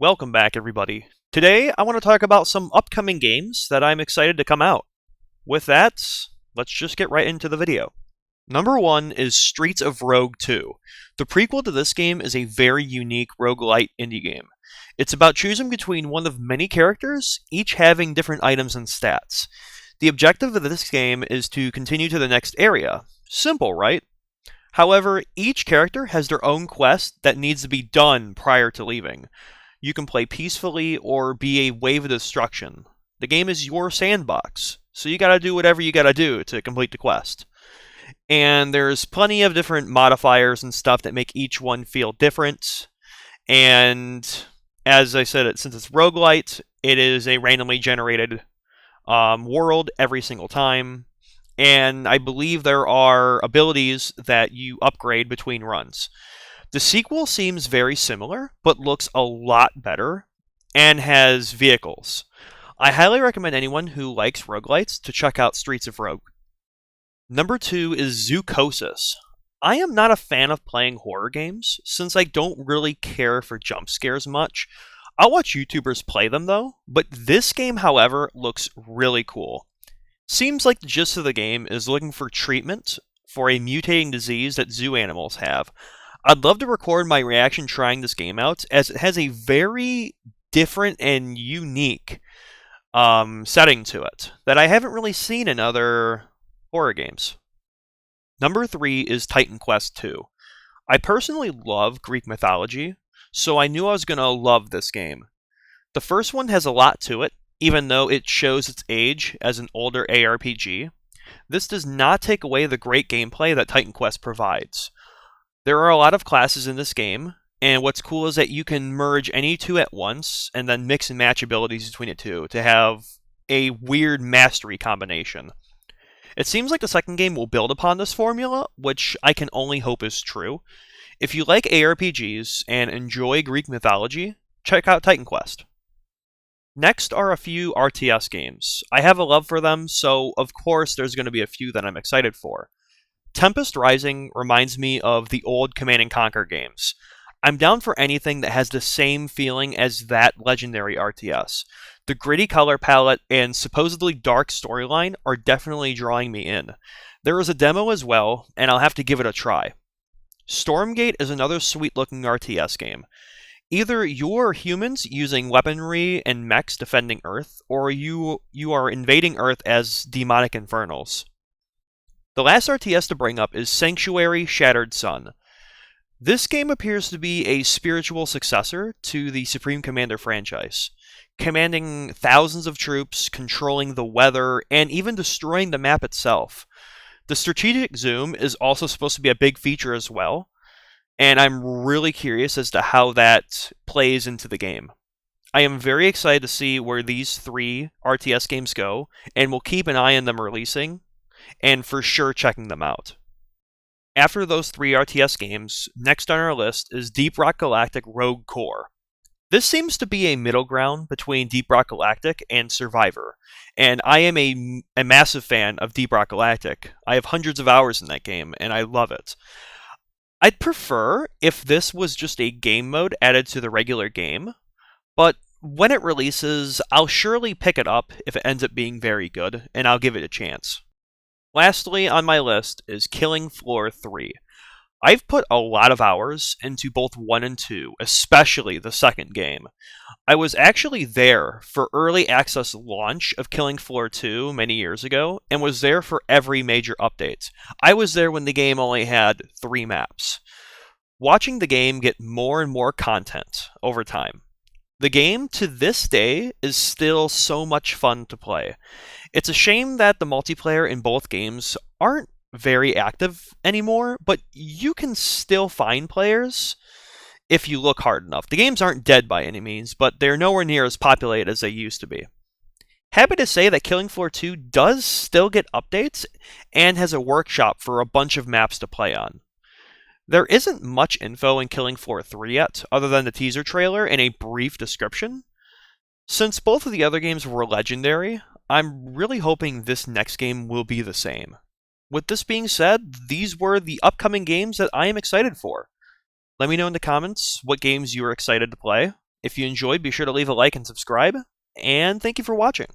Welcome back, everybody. Today, I want to talk about some upcoming games that I'm excited to come out. With that, let's just get right into the video. Number 1 is Streets of Rogue 2. The prequel to this game is a very unique roguelite indie game. It's about choosing between one of many characters, each having different items and stats. The objective of this game is to continue to the next area. Simple, right? However, each character has their own quest that needs to be done prior to leaving. You can play peacefully or be a wave of destruction. The game is your sandbox, so you gotta do whatever you gotta do to complete the quest. And there's plenty of different modifiers and stuff that make each one feel different. And as I said, since it's roguelite, it is a randomly generated world every single time. And I believe there are abilities that you upgrade between runs. The sequel seems very similar, but looks a lot better and has vehicles. I highly recommend anyone who likes roguelites to check out Streets of Rogue. Number 2 is Zoocosis. I am not a fan of playing horror games, since I don't really care for jump scares much. I'll watch YouTubers play them though, but this game, however, looks really cool. Seems like the gist of the game is looking for treatment for a mutating disease that zoo animals have. I'd love to record my reaction trying this game out, as it has a very different and unique setting to it that I haven't really seen in other horror games. Number 3 is Titan Quest 2. I personally love Greek mythology, so I knew I was going to love this game. The first one has a lot to it, even though it shows its age as an older ARPG. This does not take away the great gameplay that Titan Quest provides. There are a lot of classes in this game, and what's cool is that you can merge any two at once and then mix and match abilities between the two to have a weird mastery combination. It seems like the second game will build upon this formula, which I can only hope is true. If you like ARPGs and enjoy Greek mythology, check out Titan Quest. Next are a few RTS games. I have a love for them, so of course there's going to be a few that I'm excited for. Tempest Rising reminds me of the old Command & Conquer games. I'm down for anything that has the same feeling as that legendary RTS. The gritty color palette and supposedly dark storyline are definitely drawing me in. There is a demo as well, and I'll have to give it a try. Stormgate is another sweet-looking RTS game. Either you're humans using weaponry and mechs defending Earth, or you are invading Earth as demonic infernals. The last RTS to bring up is Sanctuary Shattered Sun. This game appears to be a spiritual successor to the Supreme Commander franchise, commanding thousands of troops, controlling the weather, and even destroying the map itself. The strategic zoom is also supposed to be a big feature as well, and I'm really curious as to how that plays into the game. I am very excited to see where these 3 RTS games go, and will keep an eye on them releasing, and for sure checking them out. After those 3 RTS games, next on our list is Deep Rock Galactic Rogue Core. This seems to be a middle ground between Deep Rock Galactic and Survivor, and I am a massive fan of Deep Rock Galactic. I have hundreds of hours in that game, and I love it. I'd prefer if this was just a game mode added to the regular game, but when it releases, I'll surely pick it up if it ends up being very good, and I'll give it a chance. Lastly on my list is Killing Floor 3. I've put a lot of hours into both 1 and 2, especially the second game. I was actually there for early access launch of Killing Floor 2 many years ago, and was there for every major update. I was there when the game only had 3 maps. Watching the game get more and more content over time. The game, to this day, is still so much fun to play. It's a shame that the multiplayer in both games aren't very active anymore, but you can still find players if you look hard enough. The games aren't dead by any means, but they're nowhere near as populated as they used to be. Happy to say that Killing Floor 2 does still get updates, and has a workshop for a bunch of maps to play on. There isn't much info in Killing Floor 3 yet, other than the teaser trailer and a brief description. Since both of the other games were legendary, I'm really hoping this next game will be the same. With this being said, these were the upcoming games that I am excited for. Let me know in the comments what games you are excited to play, If you enjoyed, be sure to leave a like and subscribe, and thank you for watching.